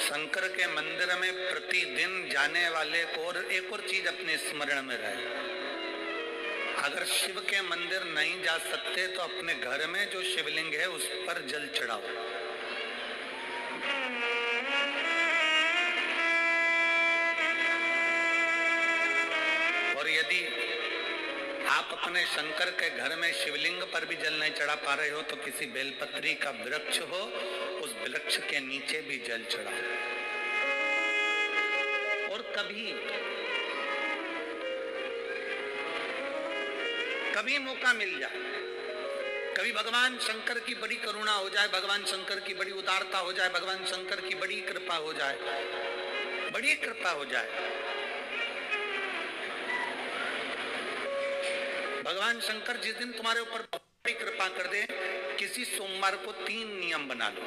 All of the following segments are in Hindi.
शंकर के मंदिर में प्रतिदिन जाने वाले को और एक और चीज अपने स्मरण में रहे, अगर शिव के मंदिर नहीं जा सकते तो अपने घर में जो शिवलिंग है उस पर जल चढ़ाओ। और यदि आप अपने शंकर के घर में शिवलिंग पर भी जल नहीं चढ़ा पा रहे हो तो किसी बेलपत्री का वृक्ष हो, उस वृक्ष के नीचे भी जल चढ़ाओ। और कभी मौका मिल जाए, कभी भगवान शंकर की बड़ी करुणा हो जाए, भगवान शंकर की बड़ी उदारता हो जाए, भगवान शंकर की बड़ी कृपा हो जाए, बड़ी कृपा हो जाए, भगवान शंकर जिस दिन तुम्हारे ऊपर बड़ी कृपा कर दे, किसी सोमवार को 3 नियम बना लो।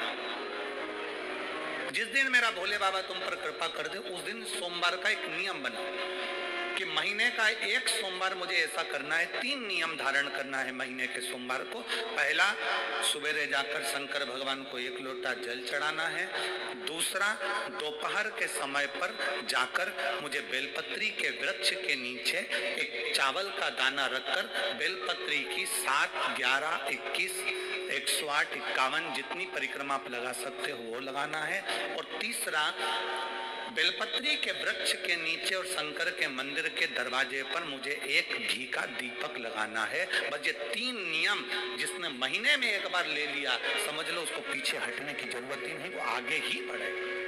जिस दिन मेरा भोले बाबा तुम पर कृपा कर दे उस दिन सोमवार का एक नियम बनाओ कि महीने का एक सोमवार मुझे ऐसा करना है, 3 नियम धारण करना है महीने के सोमवार को। पहला, सुबेरे जाकर शंकर भगवान को 1 लोटा जल चढ़ाना है। दूसरा, दोपहर के समय पर जाकर मुझे बेलपत्री के वृक्ष के नीचे एक चावल का दाना रखकर बेलपत्री की 7, 11, 21, 108, 51 जितनी परिक्रमा आप लगा सकते हो वो लगाना है। और तीसरा, बेलपत्री के वृक्ष के नीचे और शंकर के मंदिर के दरवाजे पर मुझे एक घी का दीपक लगाना है। बस ये 3 नियम जिसने महीने में एक बार ले लिया, समझ लो उसको पीछे हटने की जरूरत ही नहीं, वो आगे ही बढ़े।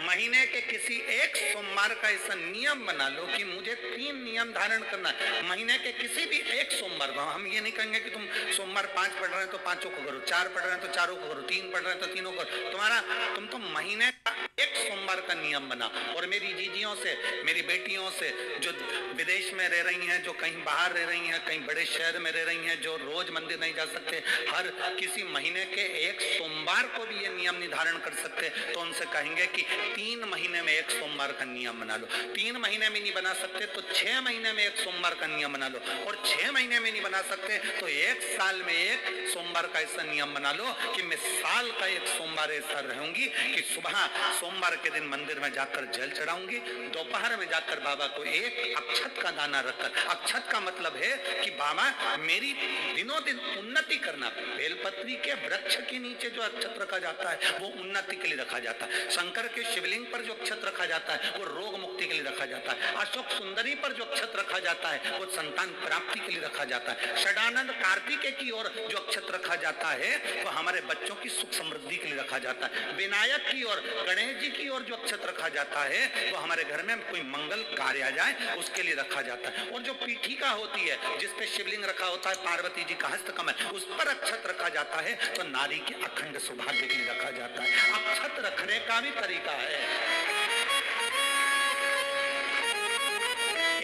महीने के किसी एक सोमवार का ऐसा नियम बना लो कि मुझे 3 नियम धारण करना है महीने के किसी भी एक सोमवार को। हम ये नहीं कहेंगे कि तुम सोमवार 5 पढ़ रहे हैं तो 5 को करो, 4 पढ़ रहे हैं तो 4 को करो, 3 पढ़ रहे हैं तो 3 को करो। तुम तो महीने का एक सोमवार का नियम बना। और मेरी जीजियों से, मेरी बेटियों से जो विदेश में रह रही हैं, जो कहीं बाहर रह रही हैं, कहीं बड़े शहर में रह रही हैं, जो रोज मंदिर नहीं जा सकते, हर किसी महीने के एक सोमवार को भी ये नियम निर्धारण कर सकते, तो उनसे कहेंगे कि 3 महीने में एक सोमवार का नियम बना लो। 3 महीने में नहीं बना सकते तो 6 महीने में एक सोमवार का नियम बना लो। और 6 महीने में नहीं बना सकते तो 1 साल में एक सोमवार का ऐसा नियम बना लो कि मैं साल का एक सोमवार ऐसा रहूंगी कि सुबह सोमवार के दिन मंदिर में जाकर जल चढ़ाऊंगी, दोपहर में जाकर बाबा को एक अक्षत का दाना रखकर, अक्षत का मतलब है कि बाबा मेरी दिनों दिन उन्नति करना। बेलपत्री के वृक्ष के नीचे जो अक्षत रखा जाता है वो उन्नति के लिए रखा जाता है। शंकर के शिवलिंग पर जो अक्षत रखा जाता है वो रोग मुक्ति के लिए रखा जाता है। अशोक सुंदरी पर जो अक्षत रखा जाता है वो संतान प्राप्ति के लिए रखा जाता है। षडानंद कार्तिकेय की ओर जो अक्षत रखा जाता है वो हमारे बच्चों की सुख समृद्धि के लिए रखा जाता है। विनायक की ओर, गणेश जी की ओर जो अक्षत रखा जाता है वो हमारे घर में कोई मंगल कार्य आ जाए उसके लिए रखा जाता है। और जो पीठिका होती है जिस पे शिवलिंग रखा होता है, पार्वती जी का हस्तकमल, उस पर अक्षत रखा जाता है तो नारी के अखंड सौभाग्य के लिए रखा जाता है। अक्षत रखने का भी तरीका है।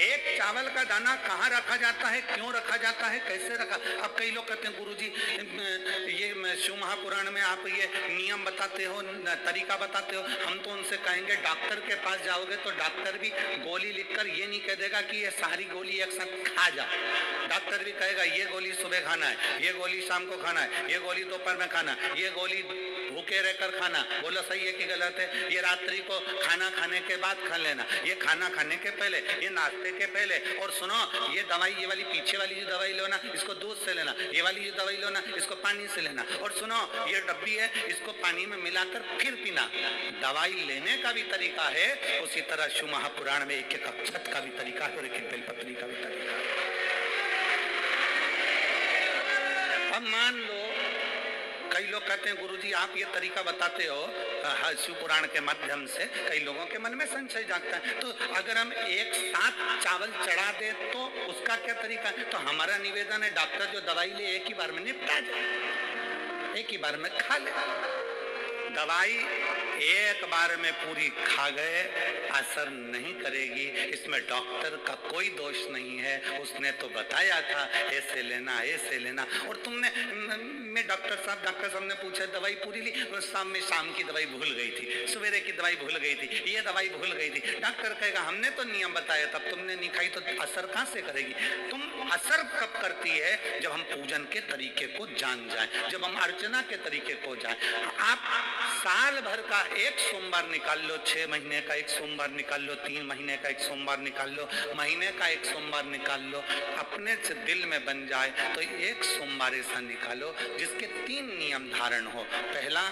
एक चावल का दाना कहाँ रखा जाता है, क्यों रखा जाता है, कैसे रखा। अब कई लोग कहते हैं गुरुजी ये शिव महापुराण में आप ये नियम बताते हो, तरीका बताते हो। हम तो उनसे कहेंगे डॉक्टर के पास जाओगे तो डॉक्टर भी गोली लिखकर ये नहीं कह देगा कि ये सारी गोली एक साथ खा जा। डॉक्टर भी कहेगा ये गोली सुबह खाना है, ये गोली शाम को खाना है, ये गोली दोपहर में खाना, ये गोली भूखे रहकर खाना। बोलो सही है कि गलत है? ये रात्रि को खाना खाने के बाद खा लेना, ये खाना खाने के पहले, ये नाश्ते के पहले। और सुनो, ये दवाई, ये वाली पीछे वाली जो दवाई लो ना इसको दूध से लेना, ये वाली जो दवाई लो ना इसको पानी से लेना। और सुनो, ये डब्बी है इसको पानी में मिलाकर फिर पीना। दवाई लेने का भी तरीका है, उसी तरह शिव महापुराण में एक एक अक्षत का भी तरीका है और एक एक बेलपत्री का भी तरीका है। अब मान लो कई लोग कहते हैं गुरुजी आप ये तरीका बताते हो शिव पुराण के माध्यम से, कई लोगों के मन में संशय जागता है। तो अगर हम एक साथ चावल चढ़ा दे तो उसका क्या तरीका है? तो हमारा निवेदन है डॉक्टर जो दवाई ले एक ही बार में निपटा जाए, एक ही बार में खा ले। दवाई एक बार में पूरी खा गए असर नहीं करेगी, इसमें डॉक्टर का कोई दोष नहीं है। उसने तो बताया था ऐसे लेना, ऐसे लेना। और तुमने, मैं डॉक्टर साहब ने पूछा दवाई पूरी ली? शाम की दवाई भूल गई थी, सवेरे की दवाई भूल गई थी, ये दवाई भूल गई थी। डॉक्टर कहेगा हमने तो नियम बताया, तब तुमने नहीं खाई तो असर कहां से करेगी? तुम असर कब करती है? जब हम पूजन के तरीके को जान जाएं, जब हम अर्चना के तरीके को जाएं। आप साल भर का एक सोमवार निकाल लो, 6 महीने का एक सोमवार निकाल लो, 3 महीने का एक सोमवार निकाल लो, महीने का एक सोमवार निकाल लो, अपने से दिल में बन जाए तो एक सोमवार ऐसा निकालो जिसके 3 नियम धारण हो। पहला,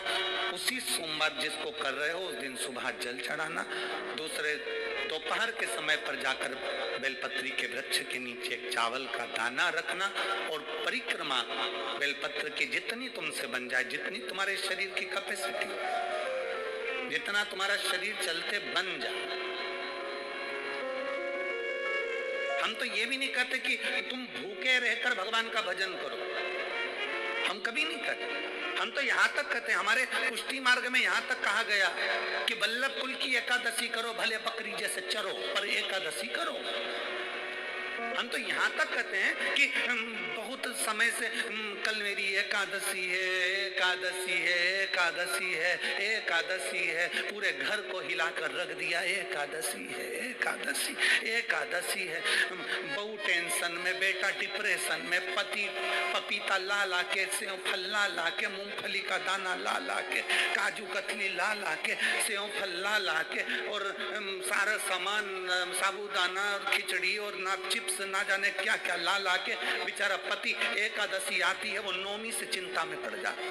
उसी सोमवार जिसको कर रहे हो उस दिन सुबह जल चढ़ाना। दूसरे, दोपहर के समय पर जाकर बेलपत्री के वृक्ष के नीचे एक चावल का दाना रखना। और परिक्रमा बेलपत्र की जितनी तुमसे बन जाए, जितनी तुम्हारे शरीर की कैपेसिटी, जितना तुम्हारा शरीर चलते बन जाए। हम तो ये भी नहीं कहते कि तुम भूखे रहकर भगवान का भजन करो, हम कभी नहीं कहते। हम तो यहाँ तक कहते हैं, हमारे पुष्टि मार्ग में यहाँ तक कहा गया कि वल्लभ कुल की एकादशी करो, भले बकरी जैसे चरो पर एकादशी करो। हम तो यहाँ तक कहते हैं कि बहुत समय से कल मेरी एकादशी है, एकादशी है, एकादशी है, एकादशी है, पूरे घर को हिलाकर रख दिया, एकादशी है, एकादशी, एकादशी है। बहू टेंशन में, बेटा डिप्रेशन में, पति पपीता ला ला के, सेव फल ला ला के, मूंगफली का दाना ला ला के, काजू कतली ला ला के, सेव फल ला ला के, और सारा सामान, साबूदाना और खिचड़ी और ना चिप्स ना जाने क्या क्या ला ला के, बेचारा पति एकादशी आती है वो नौमी से चिंता में पड़ जाता है।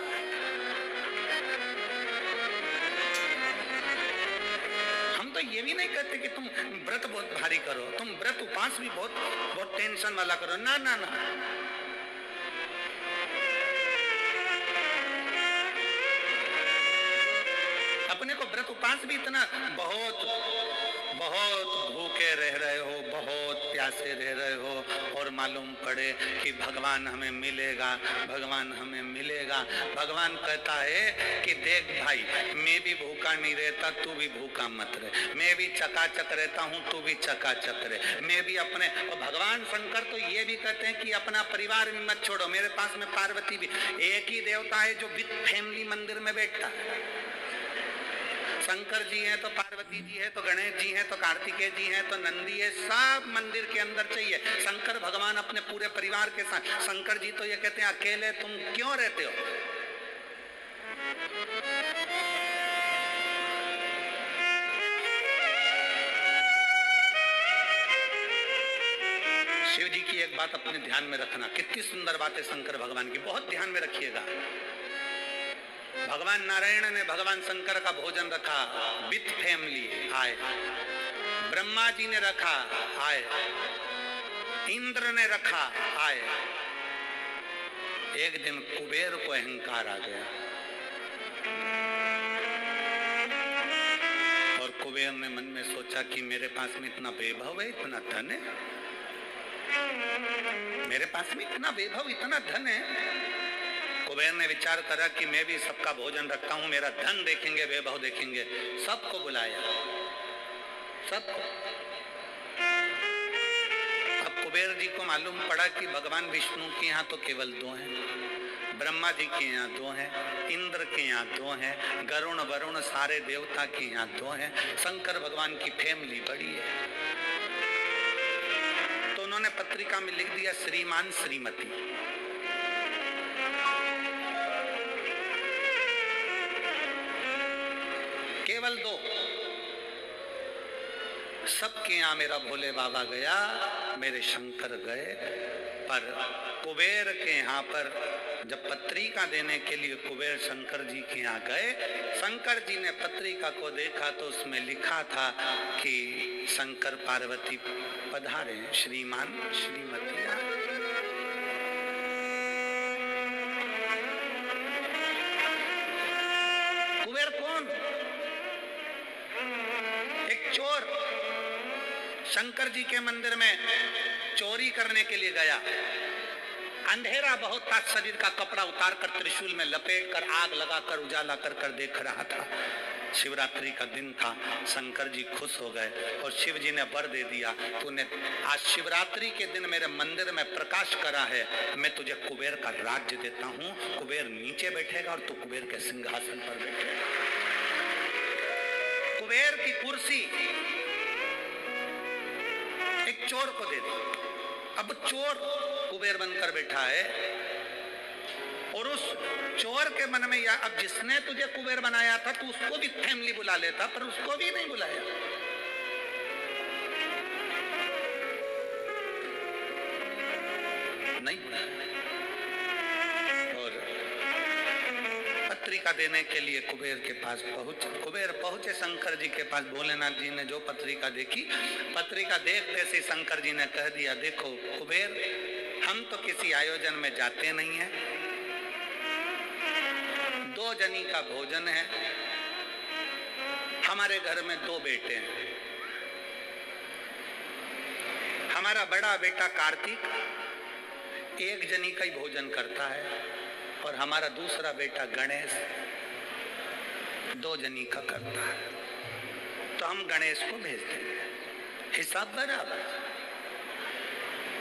हम तो ये भी नहीं कहते कि तुम व्रत बहुत भारी करो, तुम व्रत उपास भी बहुत बहुत टेंशन वाला करो, ना ना ना। अपने को व्रत उपास भी इतना बहुत बहुत भूखे रह रहे हो, बहुत प्यासे रह रहे हो, और मालूम पड़े कि भगवान हमें मिलेगा, भगवान हमें मिलेगा। भगवान कहता है कि देख भाई, मैं भी भूखा नहीं रहता, तू भी भूखा मत रहे, मैं भी चकाचक रहता हूँ, तू भी चकाचक रहे, मैं भी अपने। और भगवान शंकर तो ये भी कहते हैं कि अपना परिवार भी मत छोड़ो। मेरे पास में पार्वती भी, एक ही देवता है जो विद फैमिली मंदिर में बैठता है। शंकर जी हैं तो पार्वती जी है, तो गणेश जी हैं, तो कार्तिकेय जी हैं, तो नंदी है, सब मंदिर के अंदर चाहिए। शंकर भगवान अपने पूरे परिवार के साथ। शंकर जी तो ये कहते हैं अकेले तुम क्यों रहते हो? शिव जी की एक बात अपने ध्यान में रखना, कितनी सुंदर बात है शंकर भगवान की, बहुत ध्यान में रखिएगा। भगवान नारायण ने भगवान शंकर का भोजन रखा, विथ फैमिली आए। ब्रह्मा जी ने रखा, आए। इंद्र ने रखा, आए। एक दिन कुबेर को अहंकार आ गया और कुबेर ने मन में सोचा कि मेरे पास में इतना वैभव है, इतना धन है, मेरे पास में इतना वैभव, इतना धन है। कुबेर ने विचार करा कि मैं भी सबका भोजन रखता हूं, मेरा धन देखेंगे, वैभव देखेंगे। सबको बुलाया, सबको। अब कुबेर जी को मालूम पड़ा कि भगवान विष्णु के यहाँ तो केवल 2 हैं, ब्रह्मा जी के यहाँ 2 हैं, इंद्र के यहाँ 2 हैं, गरुण वरुण सारे देवता के यहाँ 2 हैं, शंकर भगवान की फैमिली बड़ी है। तो उन्होंने पत्रिका में लिख दिया, श्रीमान श्रीमती। केवल 2। सबके यहाँ मेरा भोले बाबा गया, मेरे शंकर गए, पर कुबेर के यहाँ पर जब पत्रिका देने के लिए कुबेर शंकर जी के यहाँ गए, शंकर जी ने पत्रिका को देखा तो उसमें लिखा था कि शंकर पार्वती पधारे, श्रीमान श्रीमती। कुबेर कौन? एक चोर शंकर जी के मंदिर में चोरी करने के लिए गया। अंधेरा बहुत था, शरीर का कपड़ा उतार कर त्रिशूल में लपेट कर आग लगाकर उजाला कर देख रहा था। शिवरात्रि का दिन था, शंकर जी खुश हो गए और शिव जी ने वर दे दिया, तूने आज शिवरात्रि के दिन मेरे मंदिर में प्रकाश करा है, मैं तुझे कुबेर का राज्य देता हूँ। कुबेर नीचे बैठेगा और तू कुबेर के सिंहासन पर बैठेगा। कुबेर की कुर्सी एक चोर को दे दी। अब चोर कुबेर बनकर बैठा है और उस चोर के मन में या अब जिसने तुझे कुबेर बनाया था तू उसको भी फैमिली बुला लेता, पर उसको भी नहीं बुलाया। नहीं बुलाया। और पत्रिका देने के लिए कुबेर के पास कुबेर पहुंचे शंकर जी के पास। भोलेनाथ जी ने जो पत्रिका देखी, पत्रिका देखते से शंकर जी ने कह दिया, देखो कुबेर, हम तो किसी आयोजन में जाते नहीं हैं, 2 जनी का भोजन है, हमारे घर में 2 बेटे हैं, हमारा बड़ा बेटा कार्तिक 1 जनी का ही भोजन करता है और हमारा दूसरा बेटा गणेश 2 जनी का करता है, तो हम गणेश को भेज देंगे, हिसाब बराबर।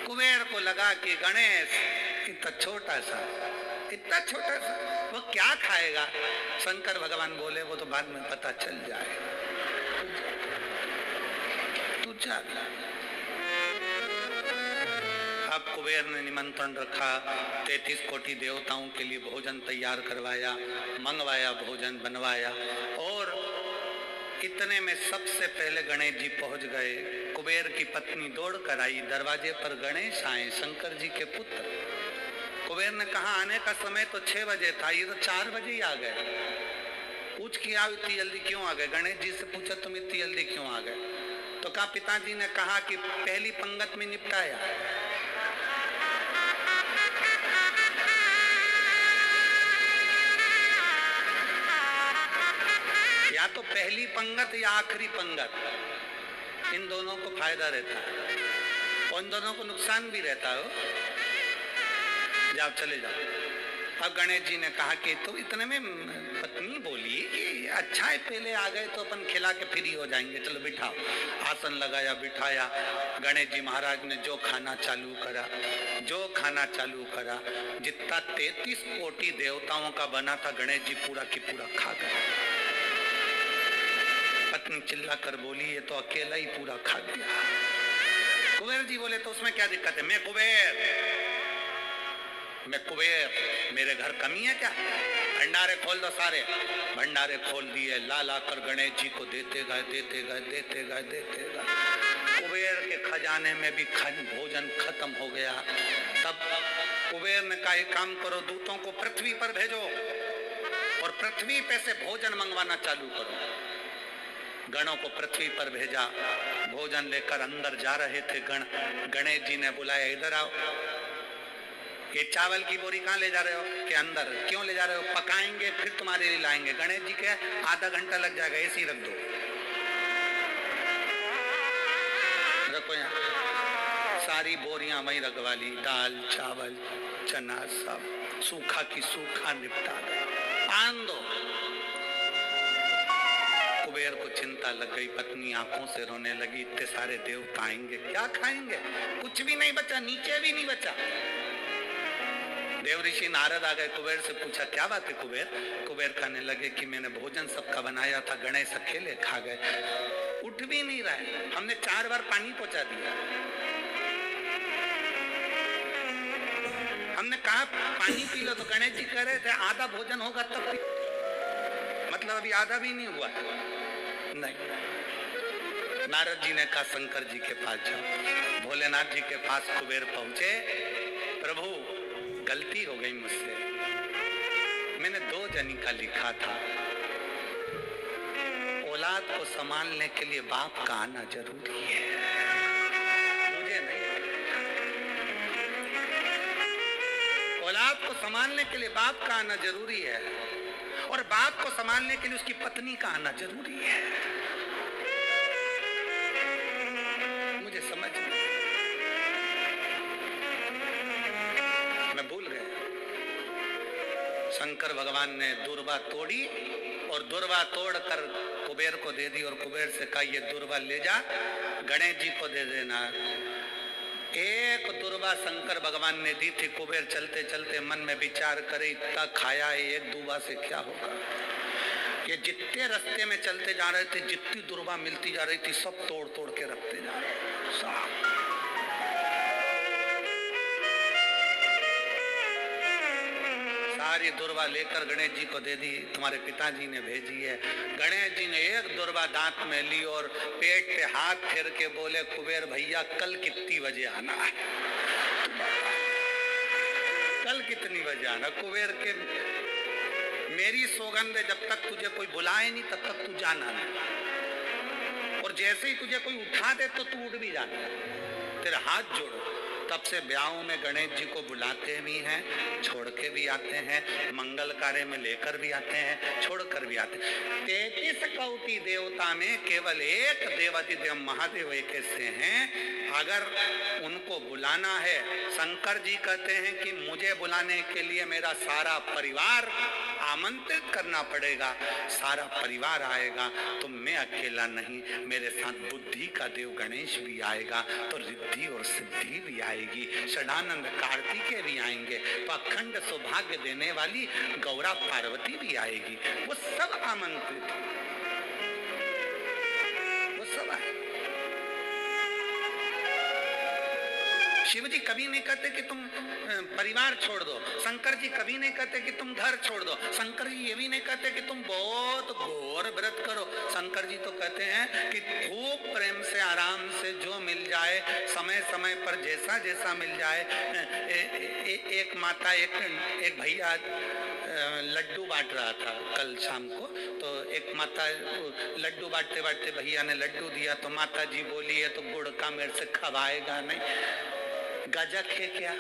कुबेर को लगा कि गणेश इतना छोटा सा वो क्या खाएगा। शंकर भगवान बोले, वो तो बाद में पता चल जाएगा, तू जा। अब कुबेर ने निमंत्रण रखा, 33 कोटि देवताओं के लिए भोजन तैयार करवाया, मंगवाया, भोजन बनवाया। और इतने में सबसे पहले गणेश जी पहुंच गए। कुबेर की पत्नी दौड़ कर आई, दरवाजे पर गणेश आए, शंकर जी के पुत्र। कुबेर ने कहा आने का समय तो 6 बजे था, ये तो 4 बजे ही आ गए। पूछ किया इतनी जल्दी क्यों आ गए? गणेश जी से पूछा तुम इतनी जल्दी क्यों आ गए? तो कहा पिताजी ने कहा कि पहली पंगत में निपटाया। या तो पहली पंगत या आखिरी पंगत, इन दोनों को फायदा रहता है और इन दोनों को नुकसान भी रहता है। जाओ चले जाओ। अब गणेश जी ने कहा कि तो इतने में पत्नी बोली कि अच्छा है पहले आ गए तो अपन खिला के फ्री हो जाएंगे, चलो बिठाओ। आसन लगाया, बिठाया। गणेश जी महाराज ने जो खाना चालू करा, जितना 33 कोटि देवताओं का बना था गणेश जी पूरा की पूरा खा गए। पत्नी चिल्ला कर बोली ये तो अकेला ही पूरा खा गया। कुबेर जी बोले तो उसमें क्या दिक्कत है, मैं कुबेर, मेरे घर कमी है क्या? भंडारे खोल दो सारे। भंडारे खोल दिए, ला कर गणेश जी को देते गए। कुबेर के खजाने में भी भोजन खत्म हो गया। तब कुबेर ने कहा एक काम करो, दूतों को पृथ्वी पर भेजो और पृथ्वी पे से भोजन मंगवाना चालू करो। गणों को पृथ्वी पर भेजा, भोजन लेकर अंदर जा रहे थे गण। गणेश जी ने बुलाया, इधर आओ। ये चावल की बोरी कहाँ ले जा रहे हो? कि अंदर। क्यों ले जा रहे हो? पकाएंगे फिर तुम्हारे लिए लाएंगे। गणेश जी के आधा घंटा लग जाएगा, ऐसे ही रख दो, रखो यहाँ। सारी बोरियां वहीं रखवा ली, दाल चावल चना सब सूखा की सूखा निपटा दो, पान दो। कुबेर को चिंता लग गई, पत्नी आंखों से रोने लगी, इतने सारे देवता आएंगे, क्या खाएंगे? कुछ भी नहीं बचा, नीचे भी नहीं बचा। देव ऋषि नारद आ गए, कुबेर से पूछा क्या बात है कुबेर? कुबेर कहने लगे कि मैंने भोजन सबका बनाया था, गणेश अकेले खा गए, उठ भी नहीं रहा है, हमने 4 बार पानी पहुंचा दिया। हमने कहा पानी पी लो तो गणेश जी कह रहे थे आधा भोजन होगा तब भी, मतलब अभी आधा भी नहीं हुआ। नहीं। नारद जी ने कहा शंकर जी के पास जाओ। भोलेनाथ जी के पास कुबेर पहुंचे, प्रभु गलती हो गई मुझसे, मैंने 2 जनी का लिखा था। औलाद को संभालने के लिए बाप का आना जरूरी है, मुझे नहीं। औलाद को संभालने के लिए बाप का आना जरूरी है और बाप को संभालने के लिए उसकी पत्नी का आना जरूरी है। मुझे समझ नहीं, मैं भूल गया। शंकर भगवान ने दुर्वा तोड़ी और दुर्वा तोड़कर कुबेर को दे दी और कुबेर से कहा ये दुर्वा ले जा गणेश जी को दे देना। एक दुर्वा शंकर भगवान ने दी थी। कुबेर चलते चलते मन में विचार करे इतना खाया है, एक दुर्वा से क्या होगा। ये जितने रास्ते में चलते जा रहे थे, जितनी दुर्वा मिलती जा रही थी, सब तोड़ तोड़ के रखते जा रहे सब। सारी दुर्वा लेकर गणेश जी को दे दी, तुम्हारे पिताजी ने भेजी है। गणेश जी ने एक दुर्वा दांत में ली और पेट पे हाथ फेर के बोले कुबेर भैया कल कितनी बजे आना है, कल कितनी बजे आना। कुबेर के मेरी सौगंध है जब तक तुझे कोई बुलाए नहीं तब तक तू जाना नहीं, और जैसे ही तुझे कोई उठा दे तो तू उठ भी जाना, तेरे हाथ जोड़ो। तब से ब्याहों में गणेश जी को बुलाते भी हैं, छोड़ के भी आते हैं, मंगल कार्य में लेकर भी आते हैं, छोड़कर भी आते हैं। 33 कोटि देवता में केवल एक देवाधिदेव महादेव एक ऐसे हैं, अगर उनको बुलाना है, शंकर जी कहते हैं कि मुझे बुलाने के लिए मेरा सारा परिवार आमंत्रित करना पड़ेगा, सारा परिवार आएगा तो मैं अकेला नहीं, मेरे साथ बुद्धि का देव गणेश भी आएगा तो रिद्धि और सिद्धि भी आएगी, षडानंद कार्तिकेय भी आएंगे, तो अखंड सौभाग्य देने वाली गौरा पार्वती भी आएगी। वो सब आमंत्रित, वो सब आए। शिव जी कभी नहीं कहते कि तुम परिवार छोड़ दो, शंकर जी कभी नहीं कहते कि तुम घर छोड़ दो, शंकर जी ये भी नहीं कहते कि तुम बहुत घोर व्रत करो। शंकर जी तो कहते हैं कि खूब प्रेम से आराम से जो मिल जाए, समय समय पर जैसा जैसा मिल जाए। एक माता एक भैया लड्डू बांट रहा था कल शाम को, तो एक माता लड्डू बांटते बांटते भैया ने लड्डू दिया तो माता जी बोली है तो गुड़ का मेरे से खवाएगा नहीं, गजक है क्या,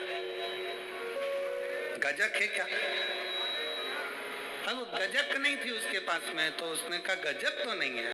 गजक है क्या। अब गजक नहीं थी उसके पास में, तो उसने कहा गजक तो नहीं है।